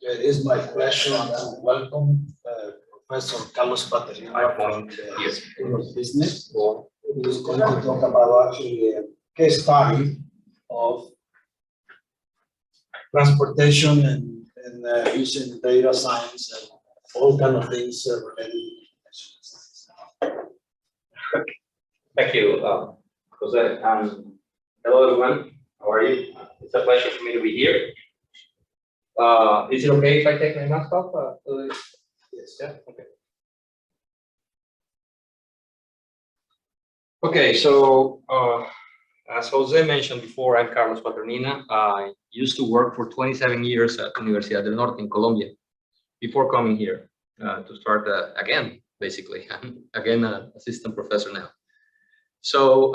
It is my pleasure to welcome Professor Carlos Paternina from the School of Business, who is going to talk about actually a case study of transportation and using data science and all kind of things related to science. Thank you, Jose. Hello, everyone. How are you? It's a pleasure for me to be here. Is it okay if I take my mask off? Yes. Yeah. Okay. Okay. So, as Jose mentioned before, I'm Carlos Paternina. I used to work for 27 years at Universidad del Norte in Colombia before coming here to start again, basically. I'm again an assistant professor now. So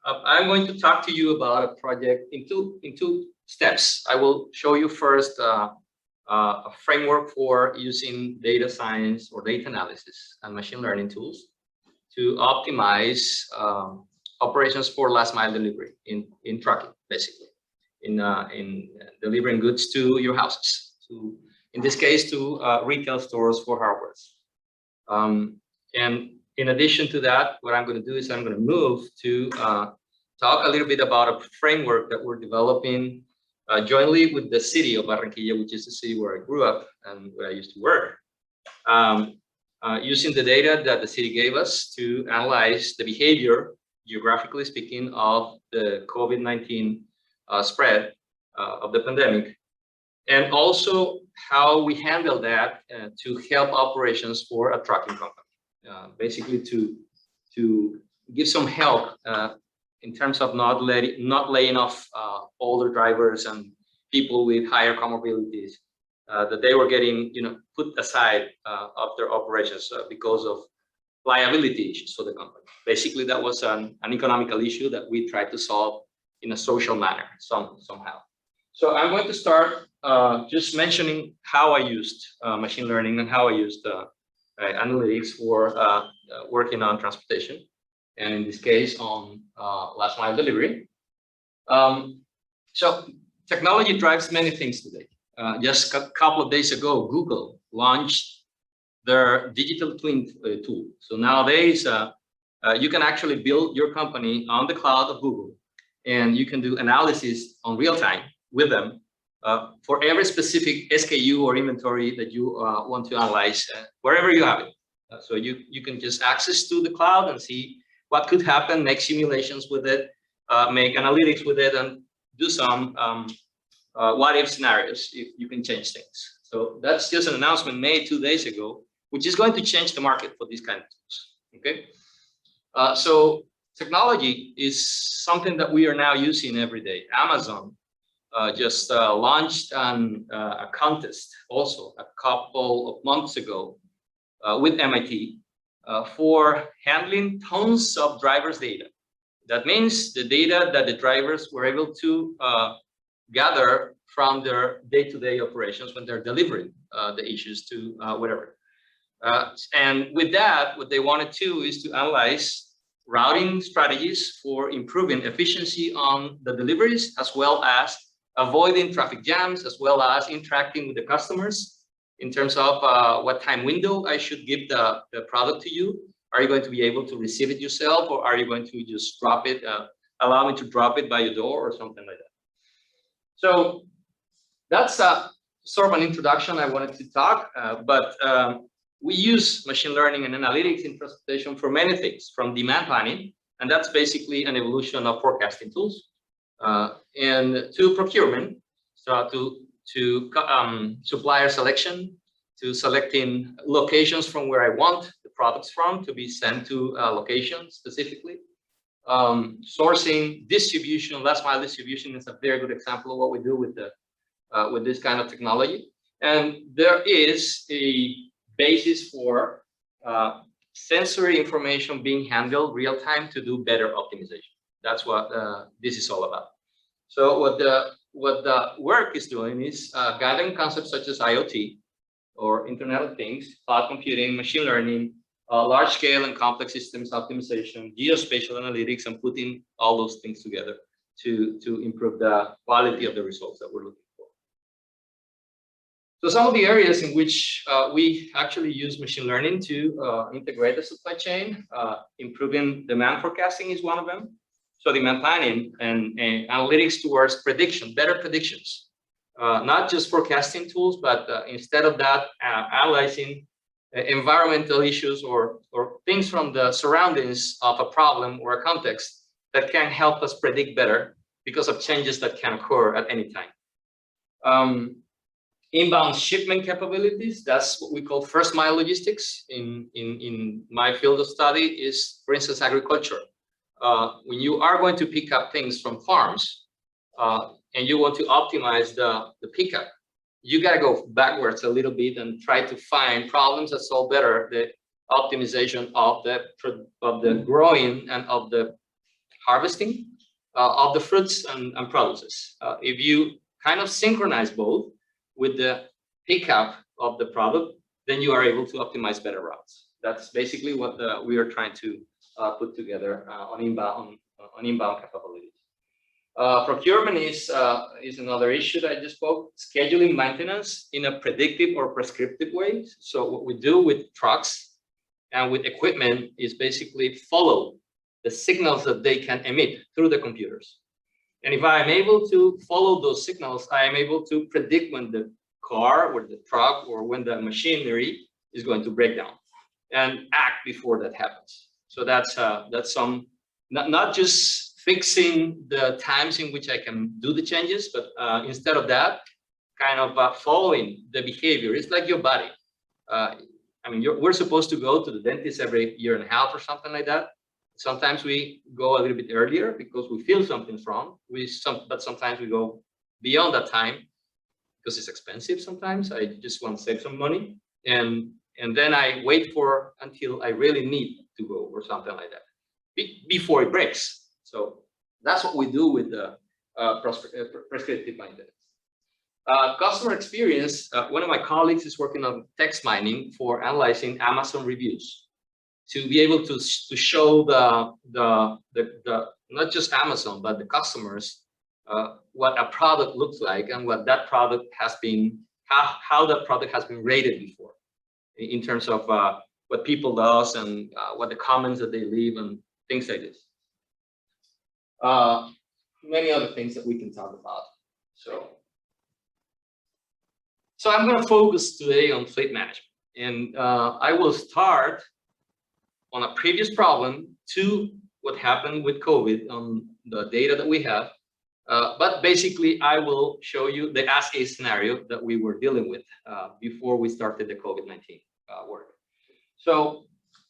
I'm going to talk to you about a project in two steps. I will show you first a framework for using data science or data analysis and machine learning tools to optimize operations for last mile delivery in trucking, basically, in delivering goods to your houses, in this case to retail stores for hardware. And in addition to that, what I'm going to do is I'm going to move to talk a little bit about a framework that we're developing jointly with the city of Barranquilla, which is the city where I grew up and where I used to work, using the data that the city gave us to analyze the behavior, geographically speaking, of the COVID-19 spread of the pandemic, and also how we handle that to help operations for a trucking company. Basically to give some help in terms of not laying off older drivers and people with higher comorbidities that they were getting put aside of their operations because of liability issues for the company. Basically, that was an economical issue that we tried to solve in a social manner somehow. So I'm going to start just mentioning how I used machine learning and how I used analytics for working on transportation, and in this case on last mile delivery. So technology drives many things today. Just a couple of days ago, Google launched their digital twin tool. So nowadays, you can actually build your company on the cloud of Google, and you can do analysis on real time with them for every specific SKU or inventory that you want to analyze, wherever you have it. So you can just access to the cloud and see what could happen, make simulations with it, make analytics with it, and do some what-if scenarios if you can change things. So that's just an announcement made 2 days ago, which is going to change the market for these kind of tools. Okay, so technology is something that we are now using every day. Amazon just launched a contest also a couple of months ago with MIT for handling tons of drivers' data. That means the data that the drivers were able to gather from their day-to-day operations when they're delivering the issues to whatever. And with that, what they wanted to is to analyze routing strategies for improving efficiency on the deliveries, as well as avoiding traffic jams, as well as interacting with the customers in terms of what time window I should give the product to you. Are you going to be able to receive it yourself, or are you going to just drop it, allow me to drop it by your door or something like that? So that's sort of an introduction I wanted to talk, but we use machine learning and analytics in transportation for many things, from demand planning, and that's basically an evolution of forecasting tools, and to procurement, so to supplier selection, to selecting locations from where I want the products from to be sent to a location specifically. Sourcing, distribution, last mile distribution is a very good example of what we do with this kind of technology. And there is a basis for sensory information being handled real time to do better optimization. That's what this is all about. So what the work is doing is gathering concepts such as IoT, or Internet of Things, cloud computing, machine learning, large scale and complex systems optimization, geospatial analytics, and putting all those things together to improve the quality of the results that we're looking for. So some of the areas in which we actually use machine learning to integrate the supply chain, improving demand forecasting is one of them. So demand planning and analytics towards prediction, better predictions, not just forecasting tools, but instead of that, analyzing environmental issues or things from the surroundings of a problem or a context that can help us predict better because of changes that can occur at any time. Inbound shipment capabilities, that's what we call first mile logistics. In my field of study is, for instance, agriculture. When you are going to pick up things from farms and you want to optimize the pickup, you got to go backwards a little bit and try to find problems that solve better the optimization of the growing and of the harvesting of the fruits and produces. If you kind of synchronize both with the pickup of the product, then you are able to optimize better routes. That's basically what we are trying to put together on inbound capabilities. Procurement is another issue that I just spoke. Scheduling maintenance in a predictive or prescriptive way. So what we do with trucks and with equipment is basically follow the signals that they can emit through the computers. And if I am able to follow those signals, I am able to predict when the car or the truck or when the machinery is going to break down and act before that happens. So that's some, not just fixing the times in which I can do the changes, but instead of that, kind of following the behavior. It's like your body. I mean, we're supposed to go to the dentist every year and a half or something like that. Sometimes we go a little bit earlier because we feel something's wrong. But sometimes we go beyond that time because it's expensive sometimes. I just want to save some money. And then I wait until I really need to go or something like that before it breaks. So that's what we do with the prescriptive maintenance. Customer experience, one of my colleagues is working on text mining for analyzing Amazon reviews to be able to show the not just Amazon, but the customers what a product looks like and what that product has been, how that product has been rated before in terms of what people does and what the comments that they leave and things like this. Many other things that we can talk about. So I'm going to focus today on fleet management, and I will start on a previous problem to what happened with COVID on the data that we have. But basically, I will show you the as-is scenario that we were dealing with before we started the COVID-19 work. So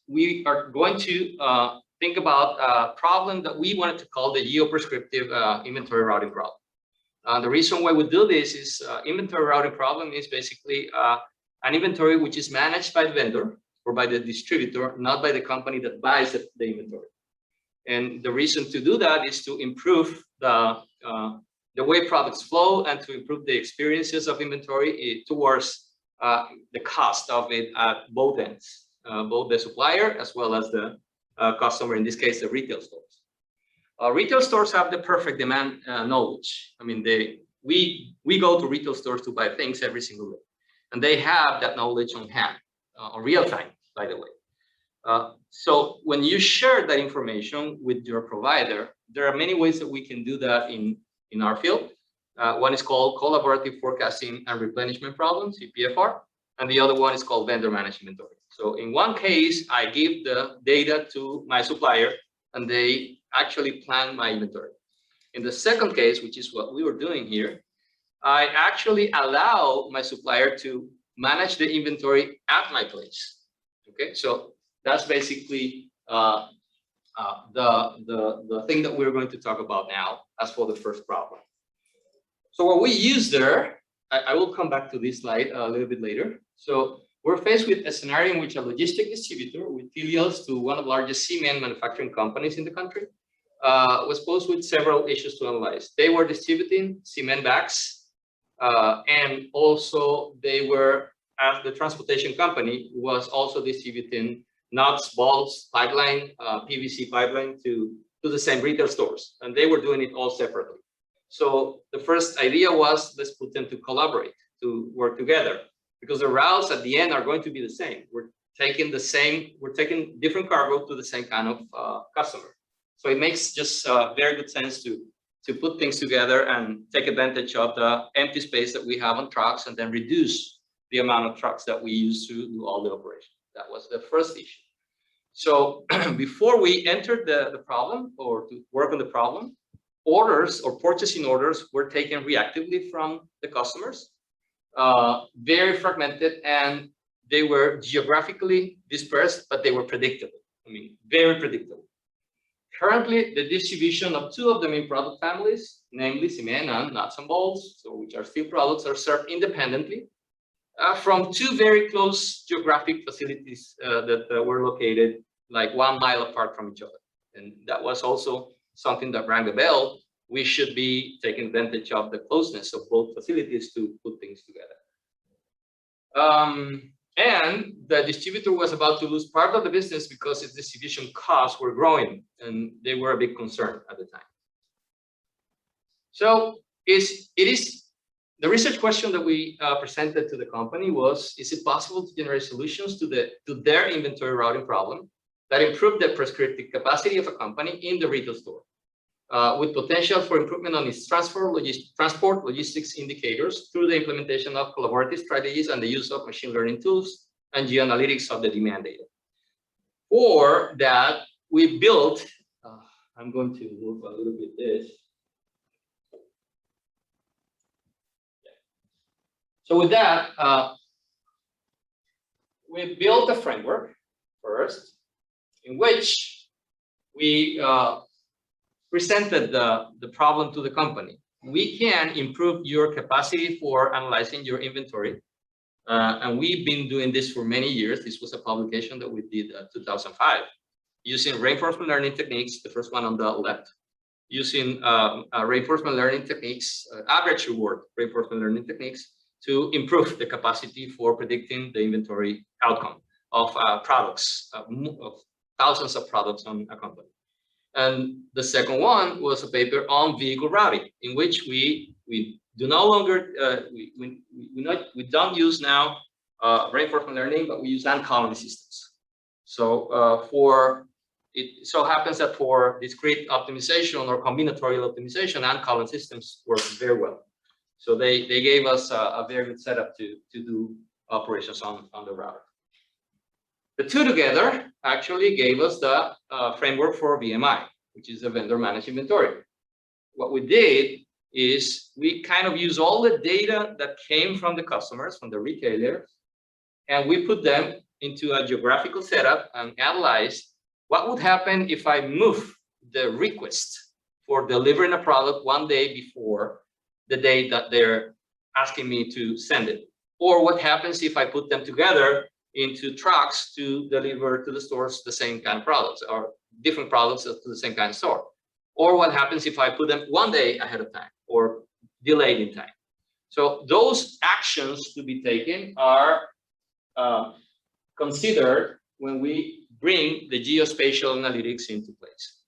we are going to think about a problem that we wanted to call the Geo-Prescriptive inventory routing problem. The reason why we do this is inventory routing problem is basically an inventory which is managed by the vendor or by the distributor, not by the company that buys the inventory. And the reason to do that is to improve the way products flow and to improve the experiences of inventory towards the cost of it at both ends, both the supplier as well as the customer, in this case, the retail stores. Retail stores have the perfect demand knowledge. I mean, we go to retail stores to buy things every single day, and they have that knowledge on hand, on real time, by the way. So when you share that information with your provider, there are many ways that we can do that in our field. One is called collaborative forecasting and replenishment problems, CPFR, and the other one is called vendor managed inventory. So in one case, I give the data to my supplier and they actually plan my inventory. In the second case, which is what we were doing here, I actually allow my supplier to manage the inventory at my place. Okay, so that's basically the thing that we're going to talk about now as for the first problem. So what we use there, I will come back to this slide a little bit later. So we're faced with a scenario in which a logistic distributor with filials to one of the largest cement manufacturing companies in the country was posed with several issues to analyze. They were distributing cement bags and also they were, as the transportation company, was also distributing nuts, bolts, pipeline, PVC pipeline to to the same retail stores, and they were doing it all separately. So the first idea was, let's put them to collaborate, to work together, because the routes at the end are going to be the same. We're taking different cargo to the same kind of customer. So it makes just very good sense to put things together and take advantage of the empty space that we have on trucks, and then reduce the amount of trucks that we use to do all the operations. That was the first issue. So before we entered the problem, or to work on the problem, orders or purchasing orders were taken reactively from the customers, very fragmented, and they were geographically dispersed, but they were predictable. I mean, very predictable. Currently, the distribution of two of the main product families, namely cement and nuts and bolts, so which are steel products, are served independently from two very close geographic facilities that were located like 1 mile apart from each other. And that was also something that rang the bell. We should be taking advantage of the closeness of both facilities to put things together. And the distributor was about to lose part of the business because its distribution costs were growing, and they were a big concern at the time. So the research question that we presented to the company was, is it possible to generate solutions to their inventory routing problem that improve the prescriptive capacity of a company in the retail store, with potential for improvement on its transport logistics indicators through the implementation of collaborative strategies and the use of machine learning tools and geoanalytics of the demand data. For that, we built, I'm going to move a little bit this. So with that, we built a framework first, in which we presented the problem to the company. We can improve your capacity for analyzing your inventory. And we've been doing this for many years. This was a publication that we did in 2005, using reinforcement learning techniques, the first one on the left, using reinforcement learning techniques, average reward reinforcement learning techniques, to improve the capacity for predicting the inventory outcome of products, of thousands of products on a company. And the second one was a paper on vehicle routing, in which we do no longer, we don't use now reinforcement learning, but we use ant colony systems. So it so happens that for discrete optimization or combinatorial optimization, ant colony systems work very well. So they gave us a very good setup to do operations on the router. The two together actually gave us the framework for VMI, which is a vendor managed inventory. What we did is we kind of use all the data that came from the customers, from the retailers, and we put them into a geographical setup and analyzed what would happen if I move the request for delivering a product 1 day before the day that they're asking me to send it, or what happens if I put them together into trucks to deliver to the stores the same kind of products, or different products to the same kind of store, or what happens if I put them 1 day ahead of time or delayed in time. So those actions to be taken are considered when we bring the geospatial analytics into place.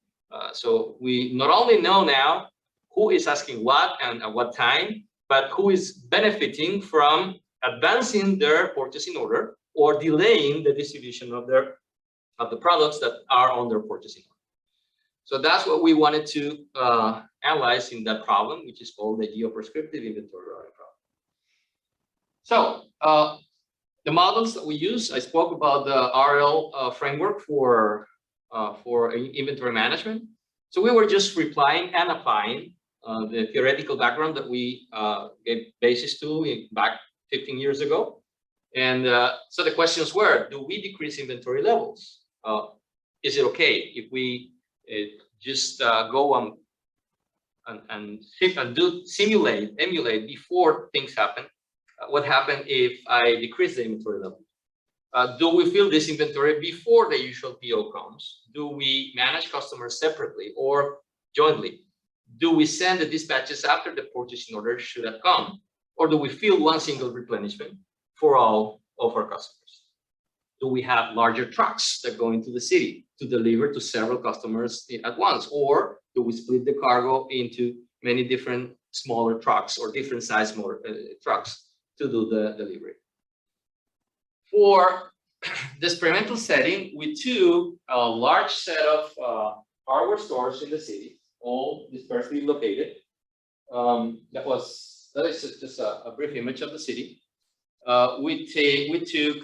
So we not only know now who is asking what and at what time, but who is benefiting from advancing their purchasing order or delaying the distribution of the products that are on their purchasing order. So that's what we wanted to analyze in that problem, which is called the Geo-Prescriptive inventory routing problem. So the models that we use, I spoke about the RL framework for inventory management. So we were just replying and applying the theoretical background that we gave basis to back 15 years ago. And so the questions were, do we decrease inventory levels? Is it okay if we just go and emulate before things happen? What happens if I decrease the inventory level? Do we fill this inventory before the usual PO comes? Do we manage customers separately or jointly? Do we send the dispatches after the purchasing order should have come? Or do we fill one single replenishment for all of our customers? do we have larger trucks that go into the city to deliver to several customers at once? Or do we split the cargo into many different smaller trucks or different size trucks to do the delivery? For the experimental setting, we took a large set of hardware stores in the city, all dispersely located. That is just a brief image of the city. We took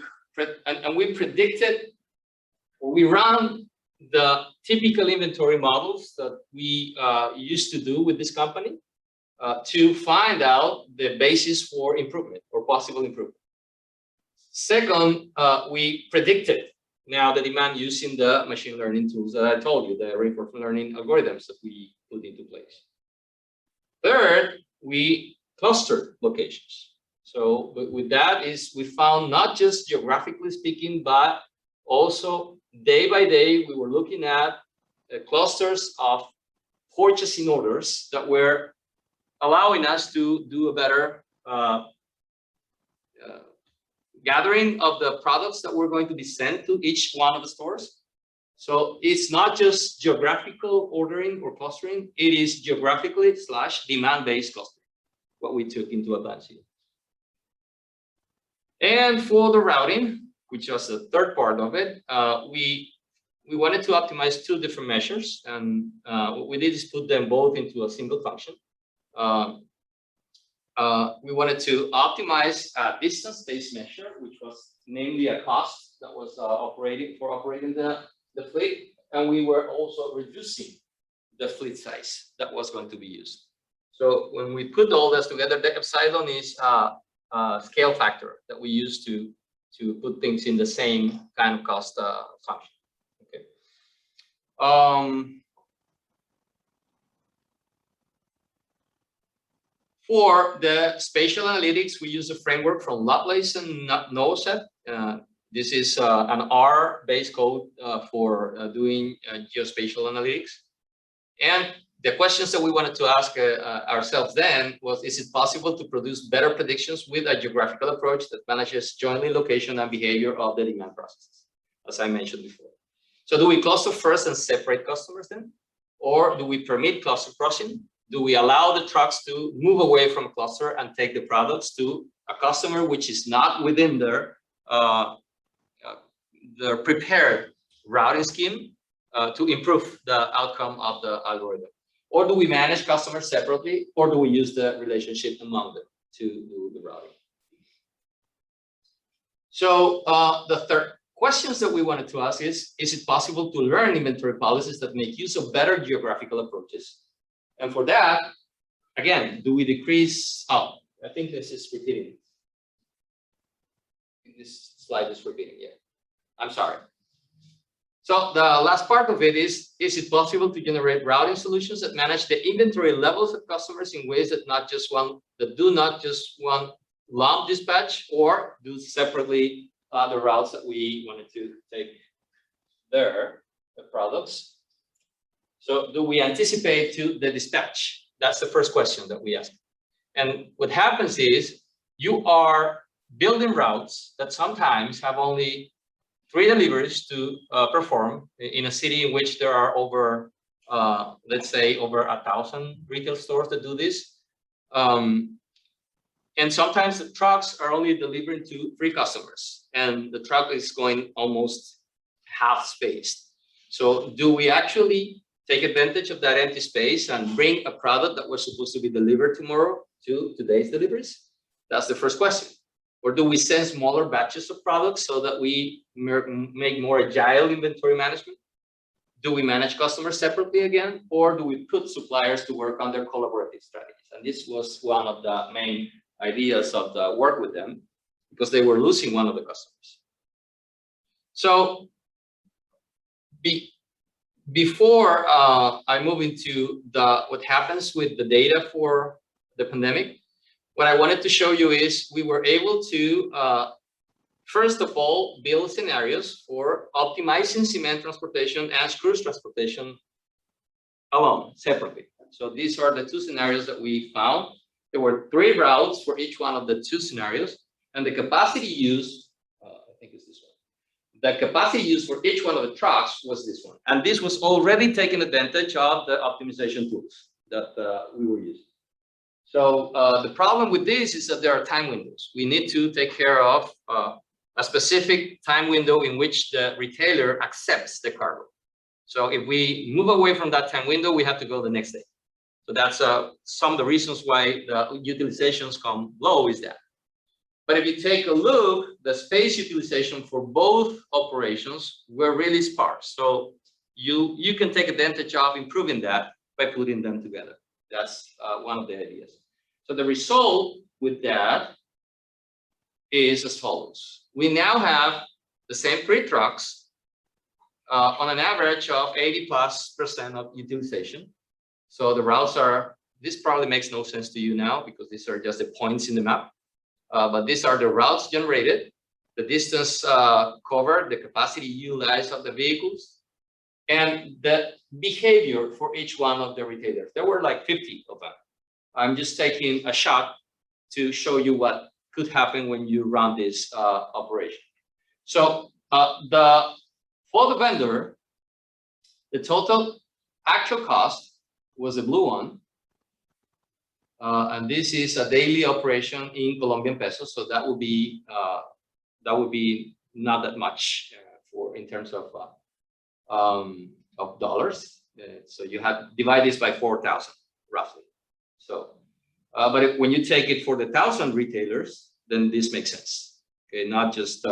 and we predicted, or we ran the typical inventory models that we used to do with this company to find out the basis for improvement or possible improvement. Second, we predicted now the demand using the machine learning tools that I told you, the reinforcement learning algorithms that we put into place. Third, we clustered locations. So with that is we found not just geographically speaking, but also day by day, we were looking at clusters of purchasing orders that were allowing us to do a better gathering of the products that were going to be sent to each one of the stores. So it's not just geographical ordering or clustering, it is geographically / demand-based clustering, what we took into advance here. And for the routing, which was the third part of it, we wanted to optimize two different measures, and what we did is put them both into a single function. We wanted to optimize a distance-based measure, which was namely a cost that was operating the fleet, and we were also reducing the fleet size that was going to be used. So when we put all this together, the epsilon is a scale factor that we use to put things in the same kind of cost function. Okay. For the spatial analytics, we use a framework from Lovelace and Novoset. This is an R-based code for doing geospatial analytics. And the questions that we wanted to ask ourselves then was, is it possible to produce better predictions with a geographical approach that manages jointly location and behavior of the demand processes, as I mentioned before? So do we cluster first and separate customers then? Or do we permit cluster crossing? Do we allow the trucks to move away from a cluster and take the products to a customer which is not within their prepared routing scheme to improve the outcome of the algorithm? Or do we manage customers separately, or do we use the relationship among them to do the routing? So the third questions that we wanted to ask is it possible to learn inventory policies that make use of better geographical approaches? And for that, again, do we decrease? Oh, I think this is repeating. This slide is repeating, yeah. I'm sorry. So the last part of it is it possible to generate routing solutions that manage the inventory levels of customers in ways that do not just one lump dispatch, or do separately the routes that we wanted to take there, the products? So do we anticipate to the dispatch? That's the first question that we ask. And what happens is you are building routes that sometimes have only 3 deliveries to perform in a city in which there are over, let's say, over 1,000 retail stores that do this. And sometimes the trucks are only delivering to 3 customers, and the truck is going almost half spaced. So do we actually take advantage of that empty space and bring a product that was supposed to be delivered tomorrow to today's deliveries? That's the first question. Or do we send smaller batches of products so that we make more agile inventory management? Do we manage customers separately again? Or do we put suppliers to work on their collaborative strategies? And this was one of the main ideas of the work with them, because they were losing one of the customers. So before I move into what happens with the data for the pandemic, what I wanted to show you is we were able to, first of all, build scenarios for optimizing cement transportation and screws transportation alone, separately. So these are the 2 scenarios that we found. There were 3 routes for each one of the 2 scenarios, and the capacity used, I think it's this one, the capacity used for each one of the trucks was this one. And this was already taking advantage of the optimization tools that we were using. So the problem with this is that there are time windows. We need to take care of a specific time window in which the retailer accepts the cargo. So if we move away from that time window, we have to go the next day. So that's some of the reasons why the utilizations come low is that. But if you take a look, the space utilization for both operations were really sparse. So you can take advantage of improving that by putting them together. That's one of the ideas. So the result with that is as follows. We now have the same 3 trucks on an average of 80+% of utilization. So the routes are, this probably makes no sense to you now because these are just the points in the map. But these are the routes generated, the distance covered, the capacity utilized of the vehicles, and the behavior for each one of the retailers. There were like 50 of them. I'm just taking a shot to show you what could happen when you run this operation. So for the vendor, the total actual cost was the blue one. And this is a daily operation in Colombian pesos, so that would be not that much for in terms of dollars. So you have divide this by 4,000 roughly. So, but when you take it for the 1,000 retailers, then this makes sense. Okay, not just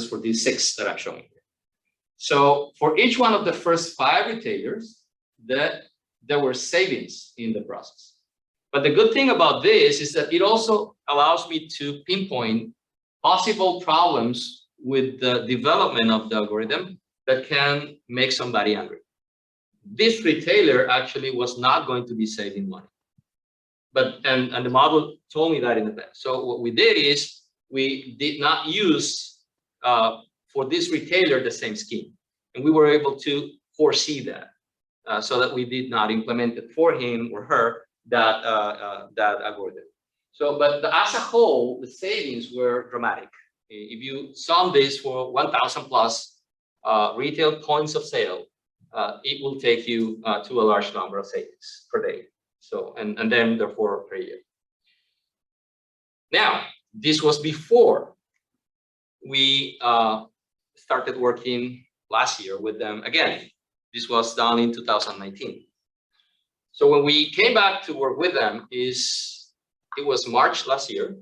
for these 6 that I'm showing here. So for each one of the first 5 retailers, there were savings in the process. But the good thing about this is that it also allows me to pinpoint possible problems with the development of the algorithm that can make somebody angry. This retailer actually was not going to be saving money. But and the model told me that in advance. So what we did is we did not use for this retailer the same scheme. And we were able to foresee that so that we did not implement it for him or her that algorithm. So, but as a whole, the savings were dramatic. If you sum this for 1,000 plus retail points of sale, it will take you to a large number of savings per day. So, and then therefore per year. Now, this was before we started working last year with them again. This was done in 2019. So when we came back to work with them, it was March last year.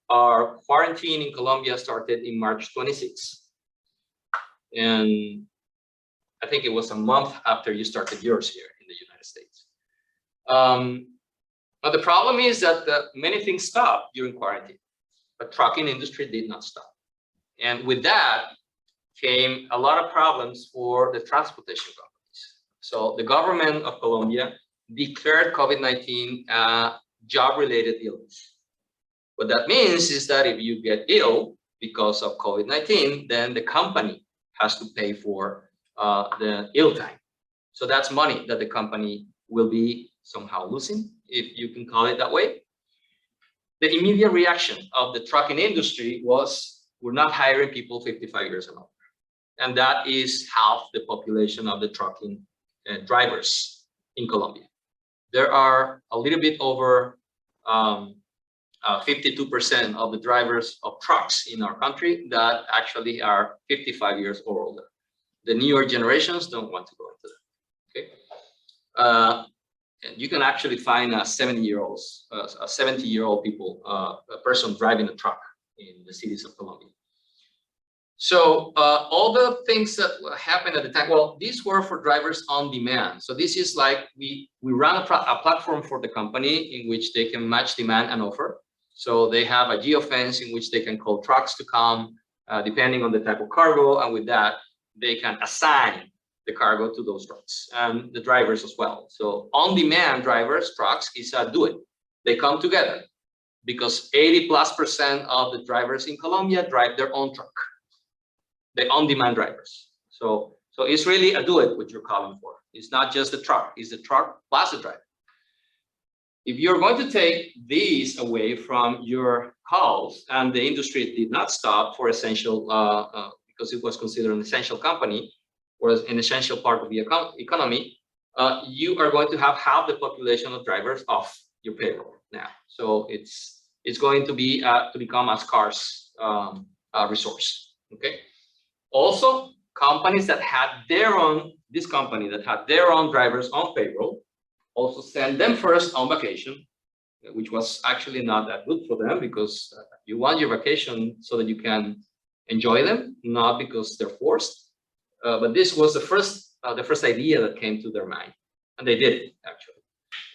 Our quarantine in Colombia started in March 26. And I think it was a month after you started yours here in the United States. But the problem is that many things stopped during quarantine, but trucking industry did not stop. And with that came a lot of problems for the transportation companies. So the government of Colombia declared COVID-19 a job-related illness. What that means is that if you get ill because of COVID-19, then the company has to pay for the ill time. So that's money that the company will be somehow losing, if you can call it that way. The immediate reaction of the trucking industry was, we're not hiring people 55 years and older. And that is half the population of the trucking drivers in Colombia. There are a little bit over 52% of the drivers of trucks in our country that actually are 55 years or older. The newer generations don't want to go into that. Okay, and you can actually find a 70-year-old people, a person driving a truck in the cities of Colombia. So all the things that happened at the time, well, these were for drivers on demand. So this is like we run a platform for the company in which they can match demand and offer. So they have a geofence in which they can call trucks to come, depending on the type of cargo, and with that, they can assign the cargo to those trucks and the drivers as well. So on-demand drivers, trucks is a do it. They come together because 80+% of the drivers in Colombia drive their own truck. The on-demand drivers. So it's really a do it what you're calling for. It's not just the truck, it's the truck plus the driver. If you're going to take these away from your calls, and the industry did not stop for essential, because because it was considered an essential company or an essential part of the economy, you are going to have half the population of drivers off your payroll now. So it's going to be to become a scarce resource. Okay. Also, companies that had their own, this company that had their own drivers on payroll, also send them first on vacation, which was actually not that good for them, because you want your vacation so that you can enjoy them, not because they're forced. But this was the first idea that came to their mind, and they did it, actually.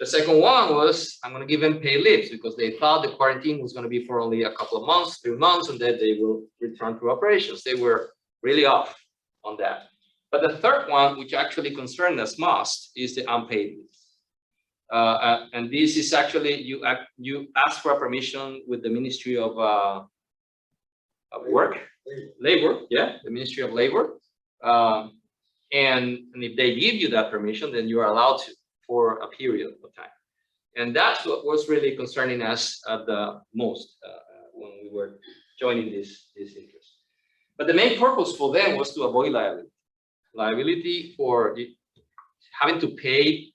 The second one was, I'm going to give them paid leaves, because they thought the quarantine was going to be for only a couple of months, 3 months, and then they will return to operations. They were really off on that. But the third one, which actually concerned us most, is the unpaid leave. And this is actually, you ask for a permission with the Ministry of Labor, yeah, the Ministry of Labor. And if they give you that permission, then you are allowed to for a period of time. And that's what was really concerning us the most when we were joining this interest. But the main purpose for them was to avoid liability. Liability for having to pay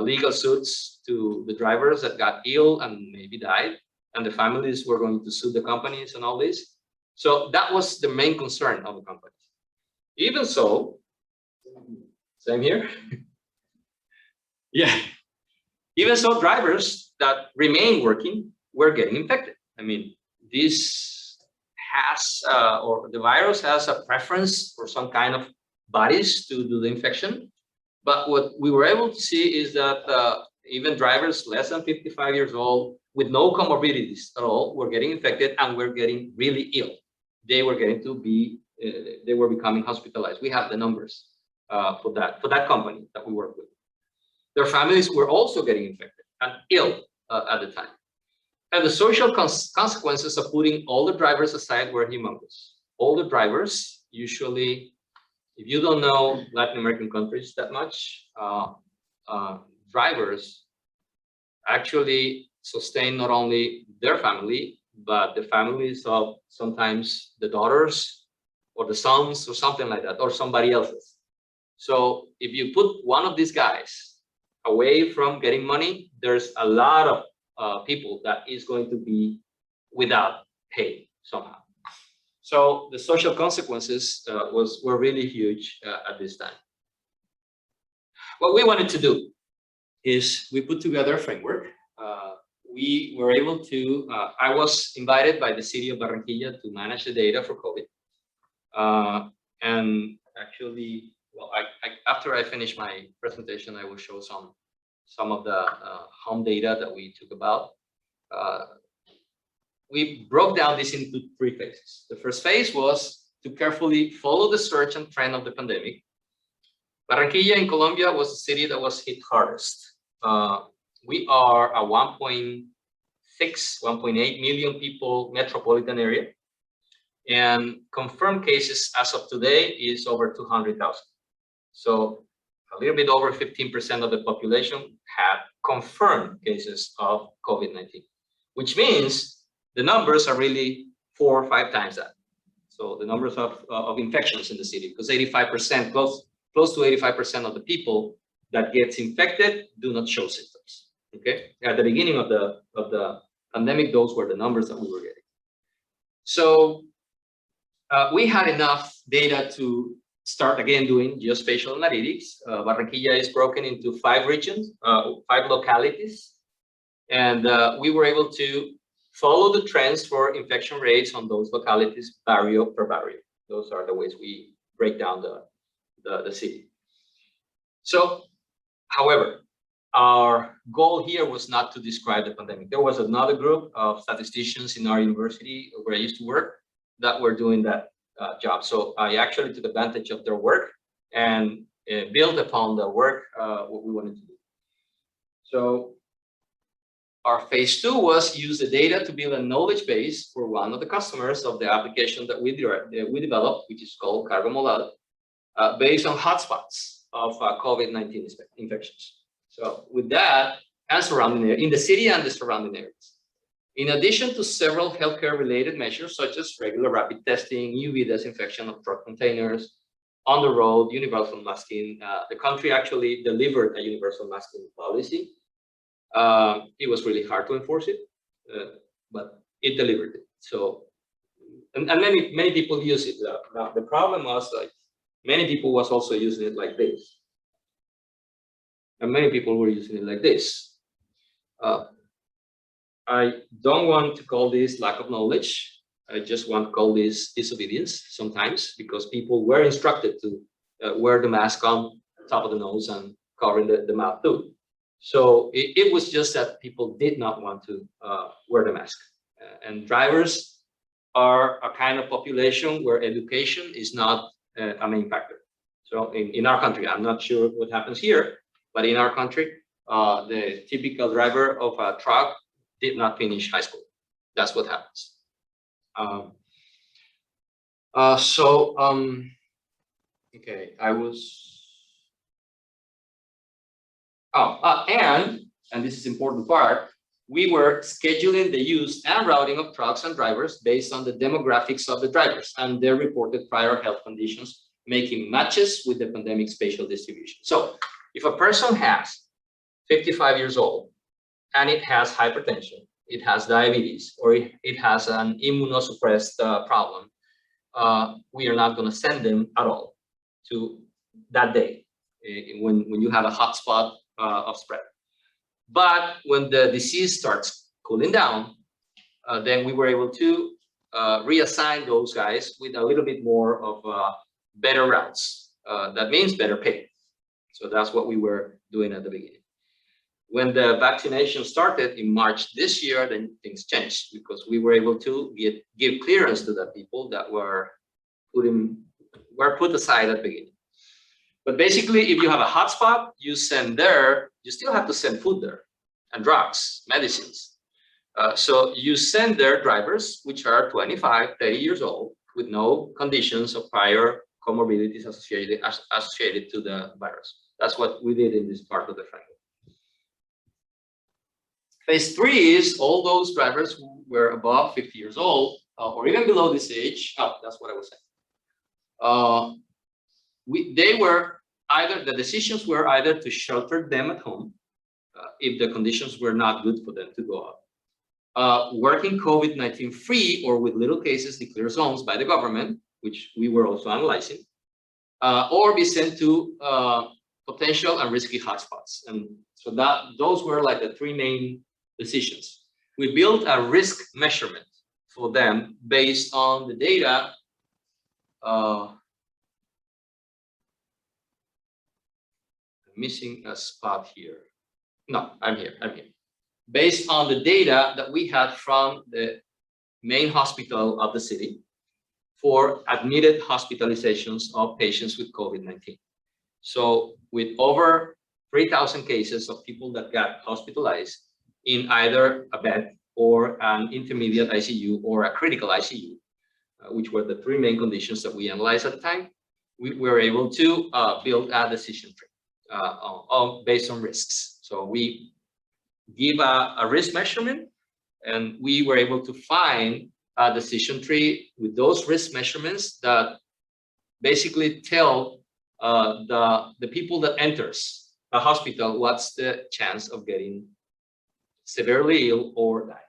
legal suits to the drivers that got ill and maybe died, and the families were going to sue the companies and all this. So that was the main concern of the companies. Even so, same here. Yeah. Even so, drivers that remain working were getting infected. I mean, this has, or the virus has a preference for some kind of bodies to do the infection. But what we were able to see is that even drivers less than 55 years old with no comorbidities at all were getting infected and were getting really ill. They were getting to be, they were becoming hospitalized. We have the numbers for that company that we work with. Their families were also getting infected and ill at the time. And the social consequences of putting all the drivers aside were humongous. All the drivers, usually, if you don't know Latin American countries that much, drivers actually sustain not only their family, but the families of sometimes the daughters or the sons or something like that, or somebody else's. So if you put one of these guys away from getting money, there's a lot of people that is going to be without pay somehow. So the social consequences were really huge at this time. What we wanted to do is we put together a framework. We were able to, I was invited by the city of Barranquilla to manage the data for COVID. And actually, well, after I finish my presentation, I will show some of the home data that we took about. We broke down this into 3 phases. The first phase was to carefully follow the surge and trend of the pandemic. Barranquilla in Colombia was the city that was hit hardest. We are a 1.6, 1.8 million people metropolitan area. And confirmed cases as of today is over 200,000. So a little bit over 15% of the population had confirmed cases of COVID-19, which means the numbers are really 4 or 5 times that. So the numbers of infections in the city, because 85%, close to 85% of the people that gets infected do not show symptoms. Okay, at the beginning of the pandemic, those were the numbers that we were getting. So we had enough data to start again doing geospatial analytics. Barranquilla is broken into 5 regions, 5 localities, and we were able to follow the trends for infection rates on those localities, barrio per barrio. Those are the ways we break down the city. So, however, our goal here was not to describe the pandemic. There was another group of statisticians in our university where I used to work that were doing that job. So I actually took advantage of their work and built upon the work what we wanted to do. So our phase 2 was use the data to build a knowledge base for one of the customers of the application that we developed, which is called Cargo Modal, based on hotspots of COVID-19 infections. So with that, and surrounding area, in the city and the surrounding areas. In addition to several healthcare-related measures, such as regular rapid testing, UV disinfection of truck containers, on the road, universal masking, the country actually delivered a universal masking policy. It was really hard to enforce it, but it delivered it. So, and many people use it. Now the problem was like many people was also using it like this, and many people were using it like this. I don't want to call this lack of knowledge. I just want to call this disobedience sometimes, because people were instructed to wear the mask on top of the nose and covering the mouth too. So it was just that people did not want to wear the mask. And drivers are a kind of population where education is not a main factor. So in our country, I'm not sure what happens here, but in our country, the typical driver of a truck did not finish high school. That's what happens. Okay, I was. And this is important part, we were scheduling the use and routing of trucks and drivers based on the demographics of the drivers and their reported prior health conditions, making matches with the pandemic spatial distribution. So if a person has 55 years old and it has hypertension, it has diabetes, or it has an immunosuppressed problem, we are not going to send them at all to that day when you have a hotspot of spread. But when the disease starts cooling down, then we were able to reassign those guys with a little bit more of better routes. That means better pay. So that's what we were doing at the beginning. When the vaccination started in March this year, then things changed, because we were able to give clearance to the people that were put aside at the beginning. But basically, if you have a hotspot, you send there, you still have to send food there and drugs, medicines. So you send their drivers, which are 25, 30 years old, with no conditions of prior comorbidities associated to the virus. That's what we did in this part of the framework. Phase 3 is all those drivers who were above 50 years old, or even below this age. Oh, that's what I was saying. The decisions were either to shelter them at home if the conditions were not good for them to go out, working COVID-19 free or with little cases declared zones by the government, which we were also analyzing, or be sent to potential and risky hotspots. And so those were like the three main decisions. We built a risk measurement for them based on the data. Missing a spot here. No, I'm here. Based on the data that we had from the main hospital of the city for admitted hospitalizations of patients with COVID-19. So with over 3,000 cases of people that got hospitalized in either a bed or an intermediate ICU or a critical ICU, which were the three main conditions that we analyzed at the time, we were able to build a decision tree. Based on risks. So we give a risk measurement, and we were able to find a decision tree with those risk measurements that basically tell the people that enters a hospital what's the chance of getting severely ill or die.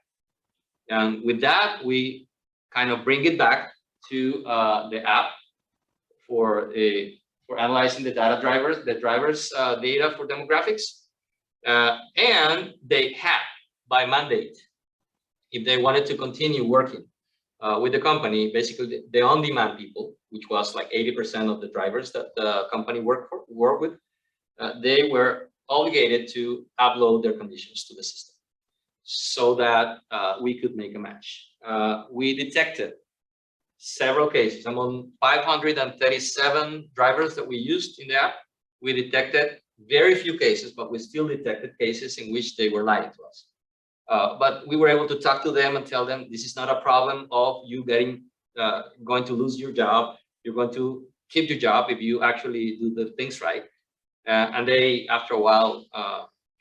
And with that, we kind of bring it back to the app for analyzing the drivers data for demographics, and they had by mandate, if they wanted to continue working with the company, basically the on-demand people, which was like 80% of the drivers that the company work with, they were obligated to upload their conditions to the system so that we could make a match. We detected several cases. Among 537 drivers that we used in the app, we detected very few cases, but we still detected cases in which they were lying to us. But we were able to talk to them and tell them this is not a problem of you going to lose your job. You're going to keep your job if you actually do the things right. And they, after a while,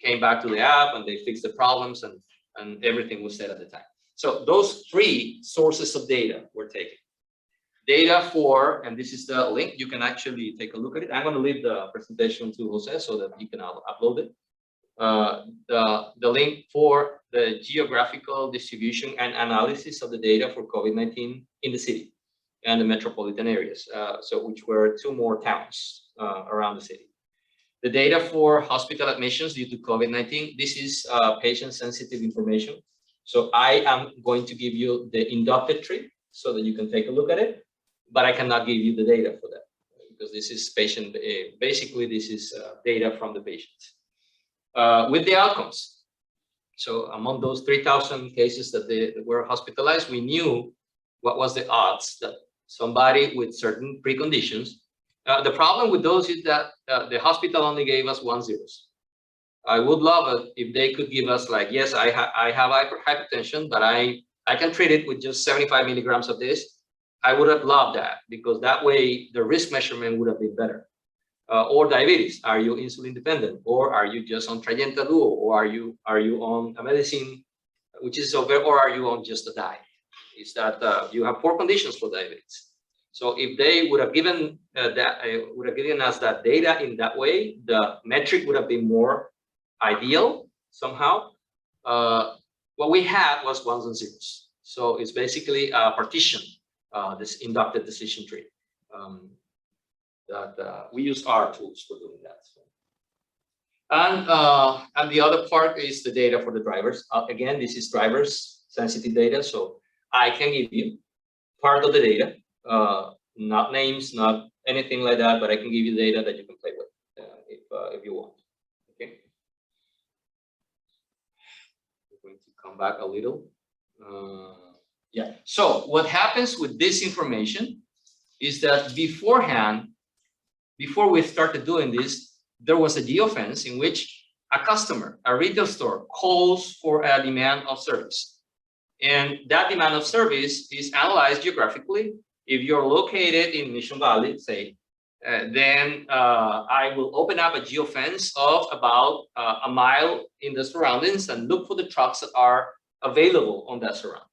came back to the app and they fixed the problems, and everything was set at the time. So those three sources of data were taken. Data for, and this is the link, you can actually take a look at it. I'm going to leave the presentation to Jose so that you can upload it. The link for the geographical distribution and analysis of the data for COVID-19 in the city and the metropolitan areas, so which were 2 more towns around the city. The data for hospital admissions due to COVID-19, this is patient-sensitive information. So I am going to give you the inducted tree so that you can take a look at it, but I cannot give you the data for that because this is patient, basically this is data from the patients. With the outcomes. So among those 3,000 cases that they were hospitalized, we knew what was the odds that somebody with certain preconditions. The problem with those is that the hospital only gave us 1 zeros. I would love it if they could give us like, yes, I have hypertension, but I can treat it with just 75 milligrams of this. I would have loved that because that way the risk measurement would have been better. Or diabetes, are you insulin dependent, or are you just on Trajenta Duo, or are you on a medicine which is over, or are you on just a diet? Is that you have 4 conditions for diabetes. So if they would have given us that data in that way, the metric would have been more ideal somehow. What we had was 1s and 0s. So it's basically a partition, this inducted decision tree. That we use our tools for doing that. So. And the other part is the data for the drivers. Again, this is drivers sensitive data, so I can give you part of the data, not names, not anything like that, but I can give you data that you can play with if you want. Okay. We're going to come back a little. Yeah. So what happens with this information is that beforehand, before we started doing this, there was a geofence in which a customer, a retail store, calls for a demand of service. And that demand of service is analyzed geographically. If you're located in Mission Valley, say, then I will open up a geofence of about a mile in the surroundings and look for the trucks that are available on that surround.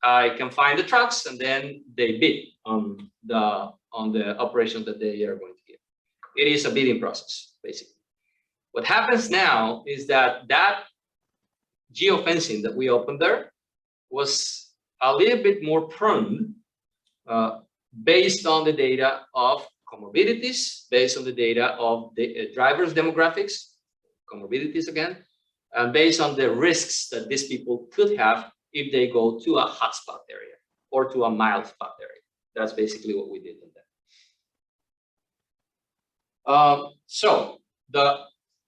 I can find the trucks and then they bid on the operation that they are going to give. It is a bidding process, basically. What happens now is that geofencing that we opened there was a little bit more prone based on the data of comorbidities, based on the data of the drivers' demographics, comorbidities again, and based on the risks that these people could have if they go to a hotspot area or to a mild spot area. That's basically what we did in that. So the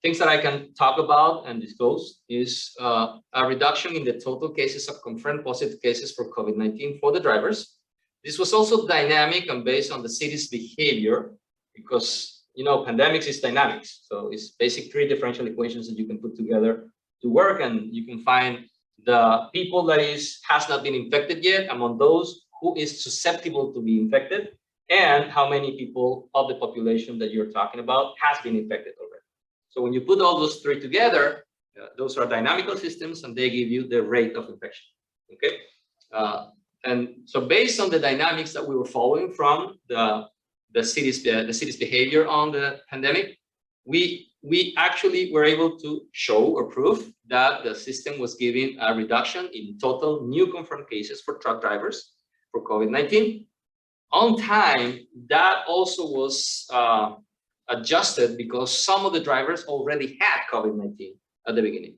things that I can talk about and disclose is a reduction in the total cases of confirmed positive cases for COVID-19 for the drivers. This was also dynamic and based on the city's behavior because, you know, pandemics is dynamics. So it's basic 3 differential equations that you can put together to work, and you can find the people that has not been infected yet among those who is susceptible to be infected, and how many people of the population that you're talking about has been infected already. So when you put all those 3 together, those are dynamical systems and they give you the rate of infection, okay? And so based on the dynamics that we were following from the city's behavior on the pandemic, we actually were able to show or prove that the system was giving a reduction in total new confirmed cases for truck drivers for COVID-19. On time, that also was adjusted because some of the drivers already had COVID-19 at the beginning.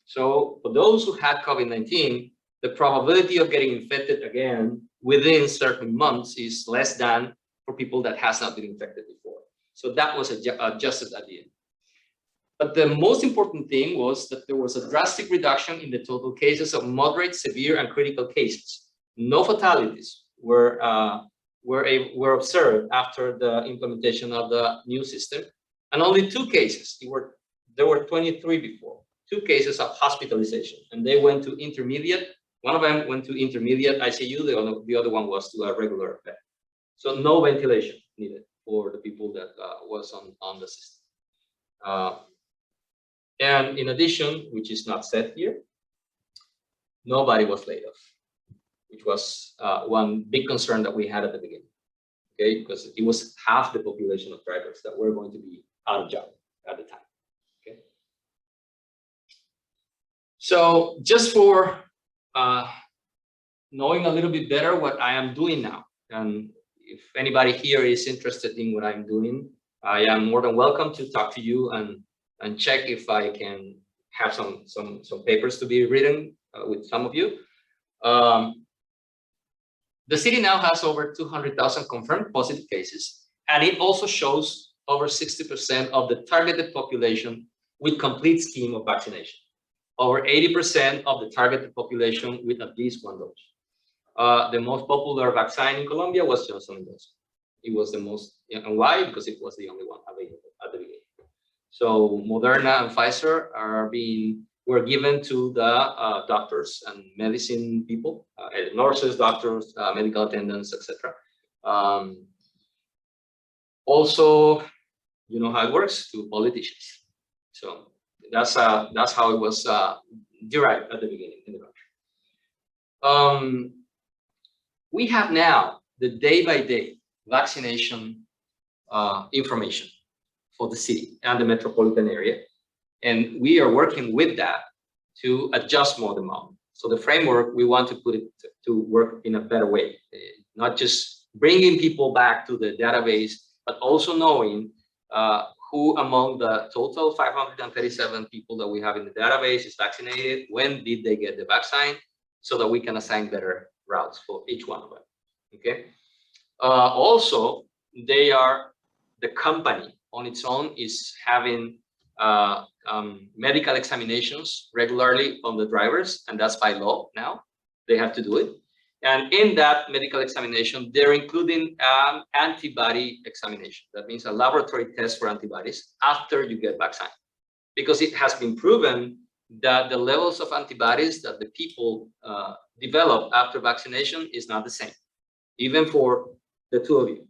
So for those who had COVID-19, the probability of getting infected again within certain months is less than for people that has not been infected before. So that was adjusted at the end. But the most important thing was that there was a drastic reduction in the total cases of moderate, severe, and critical cases. No fatalities were observed after the implementation of the new system, and only 2 cases. There were 23 before. 2 cases of hospitalization, and they went to intermediate. One of them went to intermediate ICU. The other one was to a regular bed. So no ventilation needed for the people that was on the system. And in addition, which is not said here, nobody was laid off, which was one big concern that we had at the beginning. Okay, because it was half the population of drivers that were going to be out of job at the time. Okay, so just for knowing a little bit better what I am doing now, and if anybody here is interested in what I'm doing, I am more than welcome to talk to you and check if I can have some papers to be written with some of you. The city now has over 200,000 confirmed positive cases, and it also shows over 60% of the targeted population with complete scheme of vaccination. Over 80% of the targeted population with at least one dose. The most popular vaccine in Colombia was Johnson & Johnson. It was the most, and why? Because it was the only one available at the beginning. So Moderna and Pfizer were given to the doctors and medicine people, nurses, doctors, medical attendants, etc. Also, you know how it works, to politicians. So that's how it was derived at the beginning in the country. We have now the day-by-day vaccination information for the city and the metropolitan area. And we are working with that to adjust more the model. So the framework, we want to put it to work in a better way, not just bringing people back to the database, but also knowing who among the total 537 people that we have in the database is vaccinated, when did they get the vaccine, so that we can assign better routes for each one of them, okay? Also, the company on its own is having medical examinations regularly on the drivers, and that's by law now. They have to do it. And in that medical examination, they're including antibody examination. That means a laboratory test for antibodies after you get vaccine, because it has been proven that the levels of antibodies that the people develop after vaccination is not the same, even for the two of you,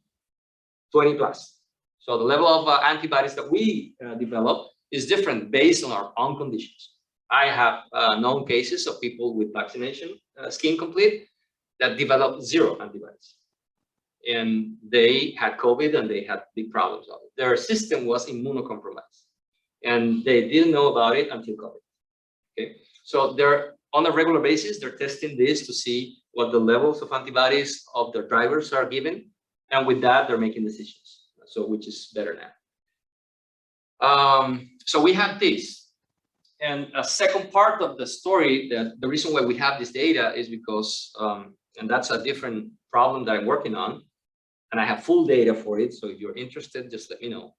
20 plus. So the level of antibodies that we develop is different based on our own conditions. I have known cases of people with vaccination scheme complete that developed 0 antibodies. And they had COVID and they had big problems of it. Their system was immunocompromised and they didn't know about it until COVID. Okay, so they're on a regular basis, they're testing this to see what the levels of antibodies of their drivers are given. And with that, they're making decisions. So which is better now. So we have this. And a second part of the story, that the reason why we have this data is because, and that's a different problem that I'm working on, and I have full data for it. So if you're interested, just let me know.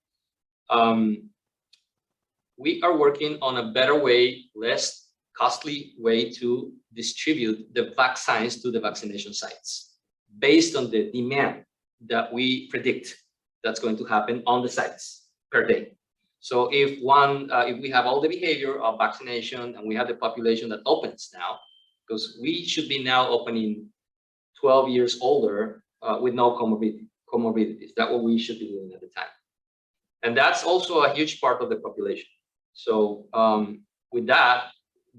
We are working on a better way, less costly way to distribute the vaccines to the vaccination sites based on the demand that we predict that's going to happen on the sites per day. So if we have all the behavior of vaccination and we have the population that opens now, because we should be now opening 12 years older with no comorbidities. That's what we should be doing at the time. And that's also a huge part of the population. So with that,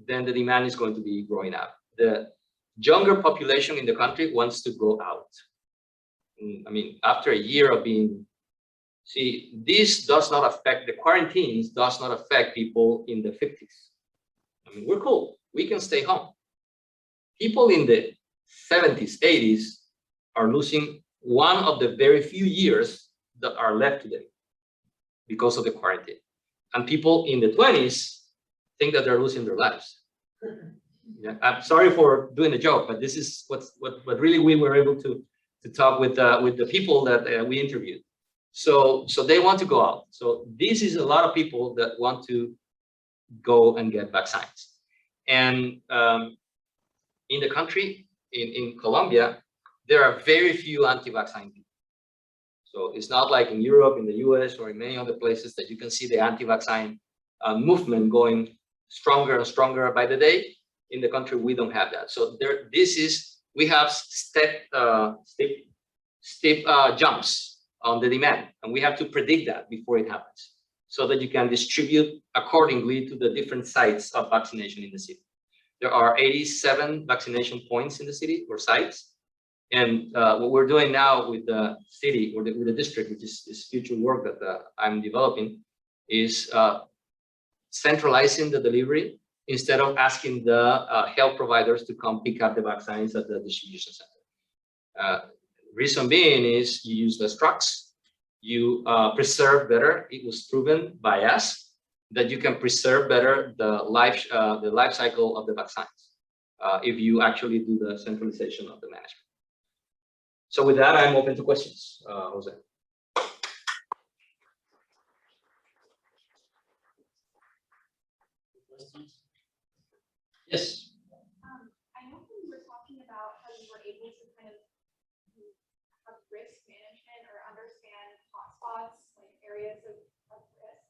then the demand is going to be growing up. The younger population in the country wants to go out. I mean, after a year of being, see, this does not affect, the quarantines does not affect people in the 50s. I mean, we're cool, we can stay home. People in the 70s, 80s are losing one of the very few years that are left to them because of the quarantine. And people in the 20s think that they're losing their lives. Yeah, I'm sorry for doing a joke, but this is what really we were able to talk with the people that we interviewed. So they want to go out. So this is a lot of people that want to go and get vaccines. And in the country, in Colombia, there are very few anti-vaccine people. So it's not like in Europe, in the US, or in many other places that you can see the anti-vaccine movement going stronger and stronger by the day. In the country, we don't have that. So we have steep jumps on the demand, and we have to predict that before it happens, so that you can distribute accordingly to the different sites of vaccination in the city. there are 87 vaccination points in the city or sites. And what we're doing now with the city or with the district, which is future work that I'm developing, is centralizing the delivery instead of asking the health providers to come pick up the vaccines at the distribution center. Reason being is you use less trucks, you preserve better. It was proven by us that you can preserve better the life cycle of the vaccines if you actually do the centralization of the management. So with that, I'm open to questions, Jose. Yes. I know when you were talking about how you were able to kind of have risk management or understand hotspots, like areas of risk.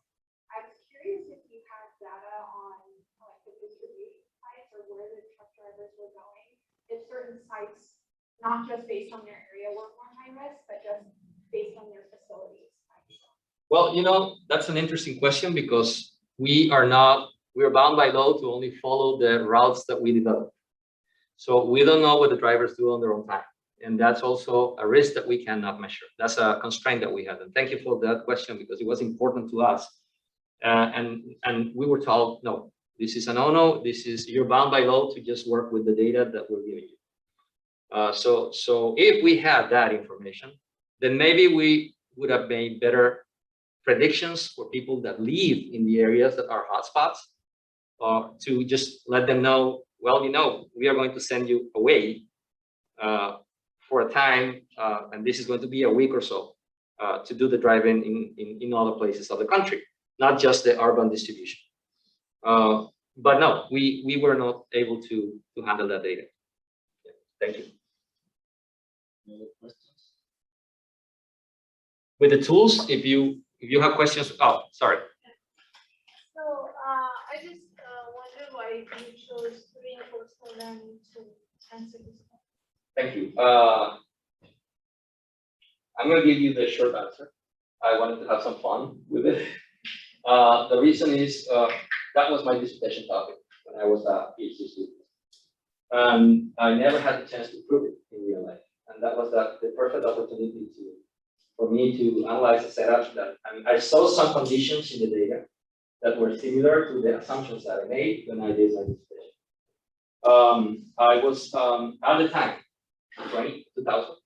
I was curious if you have data on like the distribution sites or where the truck drivers were going, if certain sites, not just based on their area, were more high risk, but just based on their facilities. Well, you know, that's an interesting question because we are bound by law to only follow the routes that we develop. So we don't know what the drivers do on their own time. And that's also a risk that we cannot measure. That's a constraint that we have. And thank you for that question because it was important to us. And we were told, no, this is a no-no. You're bound by law to just work with the data that we're giving you. So if we had that information, then maybe we would have made better predictions for people that live in the areas that are hotspots, to just let them know, well, you know, we are going to send you away for a time, and this is going to be a week or so to do the driving in other places of the country, not just the urban distribution. But no, we were not able to handle that data. Yeah, thank you. Any other questions? With the tools, if you have questions, oh, sorry. So I just wonder why you chose reinforcement learning to answer this question. Thank you. I'm going to give you the short answer. I wanted to have some fun with it. The reason is that was my dissertation topic when I was a PhD student. And I never had the chance to prove it in real life. And that was the perfect opportunity for me to analyze the setup that I saw some conditions in the data that were similar to the assumptions that I made when I did my dissertation. I was at the time, 2000,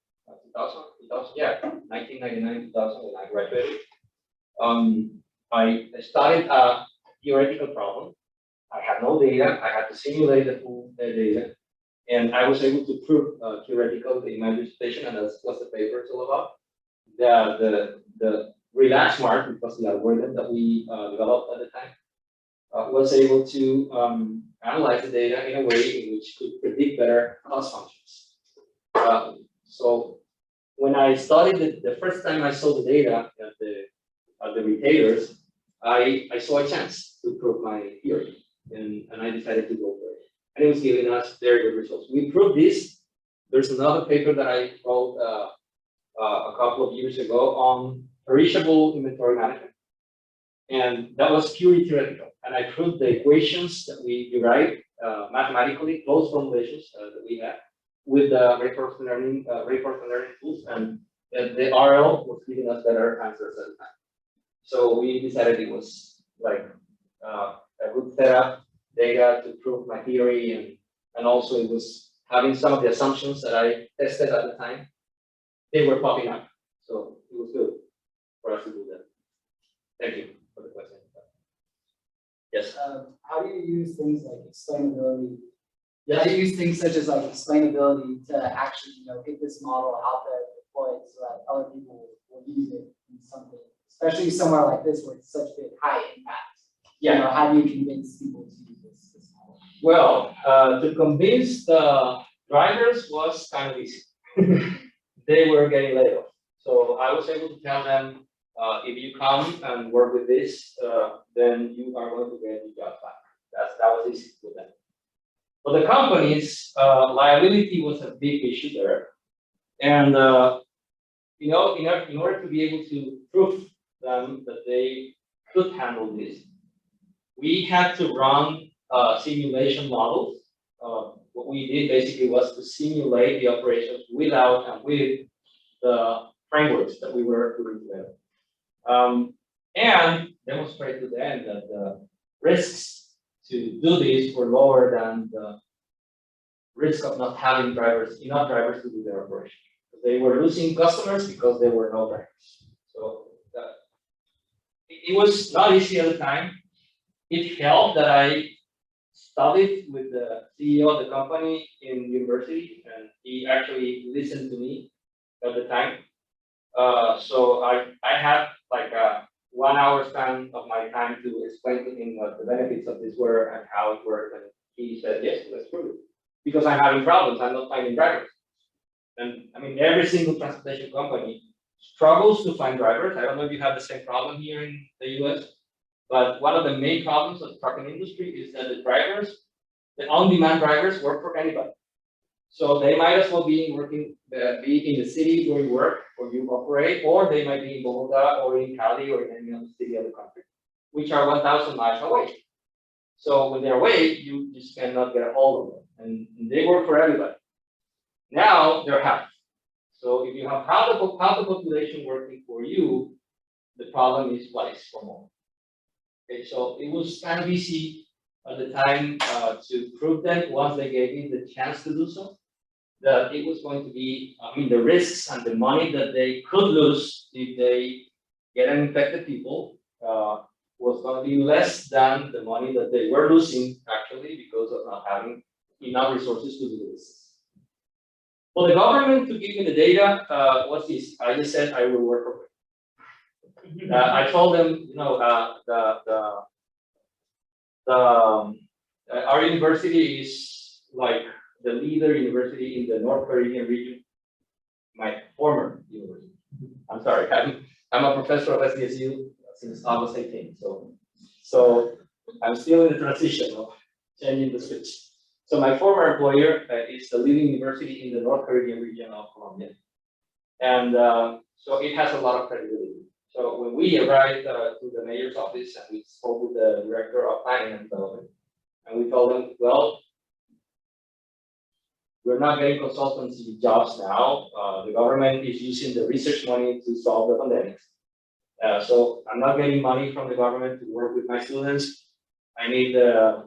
yeah, 1999, 2000 when I graduated. I started a theoretical problem. I had no data. I had to simulate the full data. And I was able to prove theoretical in my dissertation, and that's what the paper is all about. The relaxed mark, which was the algorithm that we developed at the time, was able to analyze the data in a way in which could predict better cost functions. So when I studied it, the first time I saw the data at the retailers, I saw a chance to prove my theory, and I decided to go for it. And it was giving us very good results. We proved this. There's another paper that I wrote a couple of years ago on perishable inventory management. And that was purely theoretical. And I proved the equations that we derived mathematically, those formulations that we had, with the reinforcement learning tools. And the RL was giving us better answers at the time. So we decided it was like a good setup data to prove my theory, and also it was having some of the assumptions that I tested at the time, they were popping up. So it was good for us to do that. Thank you for the question. Yes. How do you use things like explainability? How do you use things such as like explainability to actually, get this model out there deployed so that other people will use it in something, especially somewhere like this where it's such big high impact? Yeah. How do you convince people to use this model? Well, to convince the drivers was kind of easy. They were getting laid off. So I was able to tell them, if you come and work with this, then you are going to get your job back. That was easy for them. But the companies, liability was a big issue there. And, in order to be able to prove them that they could handle this, we had to run simulation models what we did basically was to simulate the operations without and with the frameworks that we were putting together. And demonstrate to them that the risks to do this were lower than the risk of not having drivers, enough drivers to do their operation. They were losing customers because there were no drivers. So it was not easy at the time. It helped that I studied with the CEO of the company in university, and he actually listened to me at the time. So I had like a 1 hour span of my time to explain to him what the benefits of this were and how it worked, and he said, yes, let's prove it. Because I'm having problems, I'm not finding drivers. And I mean, every single transportation company struggles to find drivers. I don't know if you have the same problem here in the US, but one of the main problems of the trucking industry is that the drivers, the on-demand drivers, work for anybody. So they might as well be be in the city where you work or you operate, or they might be in Bogota or in Cali or in any other city of the country, which are 1,000 miles away. So when they're away, you just cannot get a hold of them, and they work for everybody. Now they're half. So if you have half the population working for you, the problem is twice or more. Okay, so it was kind of easy at the time to prove them once they gave me the chance to do so, that it was going to be, I mean, the risks and the money that they could lose if they get infected people was going to be less than the money that they were losing actually because of not having enough resources to do this. For the government to give me the data, what's this? I just said I will work for it. I told them, you know, our university is like the leader university in the North Caribbean region. My former university. I'm sorry, I'm a professor of SDSU since August 18. So I'm still in the transition of changing the switch. So my former employer is the leading university in the North Caribbean region of Colombia. And so it has a lot of credibility. So when we arrived to the mayor's office and we spoke with the director of planning and development, and we told them, well, we're not getting consultancy jobs now. The government is using the research money to solve the pandemic. So I'm not getting money from the government to work with my students. I need I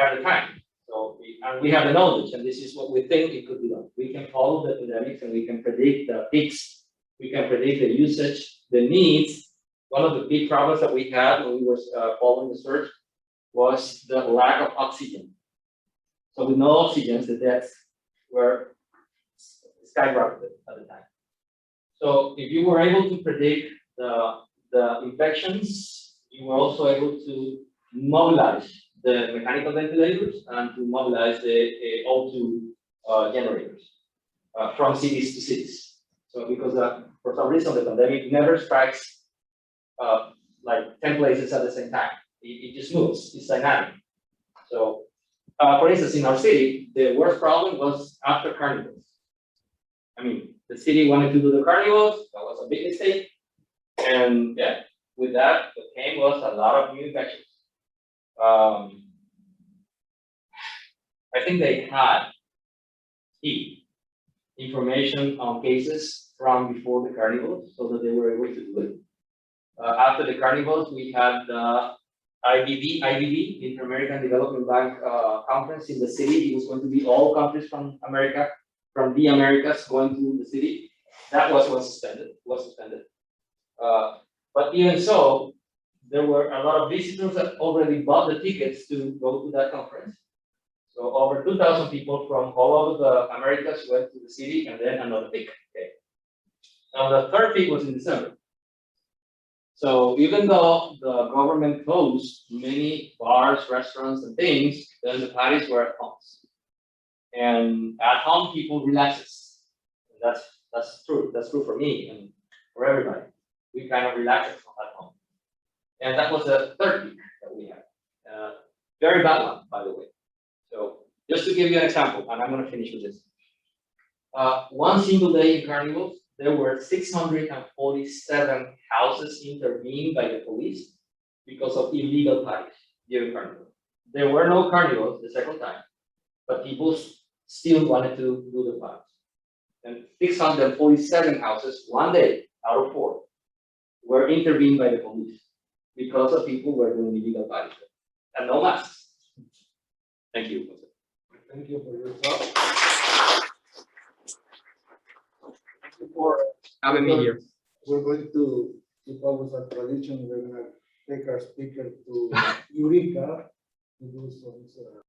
have the time. So we have the knowledge, and this is what we think it could be done. We can follow the pandemics, and we can predict the peaks. We can predict the usage, the needs. One of the big problems that we had when we were following the search was the lack of oxygen. So with no oxygen, the deaths were skyrocketed at the time. So if you were able to predict the infections, you were also able to mobilize the mechanical ventilators and to mobilize the O2 generators from cities to cities. So because for some reason the pandemic never strikes like 10 places at the same time. It just moves, it's dynamic. So for instance, in our city, the worst problem was after carnivals. I mean, the city wanted to do the carnivals, that was a big mistake. And yeah, with that, what came was a lot of new infections. I think they had information on cases from before the carnivals so that they were able to do it. After the carnivals, we had the IDB, Inter-American Development Bank conference in the city. It was going to be all countries from America, from the Americas going to the city. That was suspended. But even so, there were a lot of visitors that already bought the tickets to go to that conference. So over 2,000 people from all over the Americas went to the city, and then another peak. Okay. Now the third peak was in December. So even though the government closed many bars, restaurants, and things, then the parties were at homes. And at home, people relaxes. And that's true. That's true for me and for everybody. We kind of relaxed at home. And that was the third peak that we had. Very bad one, by the way. So just to give you an example, and I'm going to finish with this. One single day in carnivals, there were 647 houses intervened by the police because of illegal parties during carnival. There were no carnivals the second time, but people still wanted to do the fires. And 647 houses, one day out of 4, were intervened by the police because of people were doing illegal fires and no masks. Thank you. Thank you for your talk. Thank you for having me here. We're going to keep up with our tradition. We're gonna take our speaker to Eureka to do some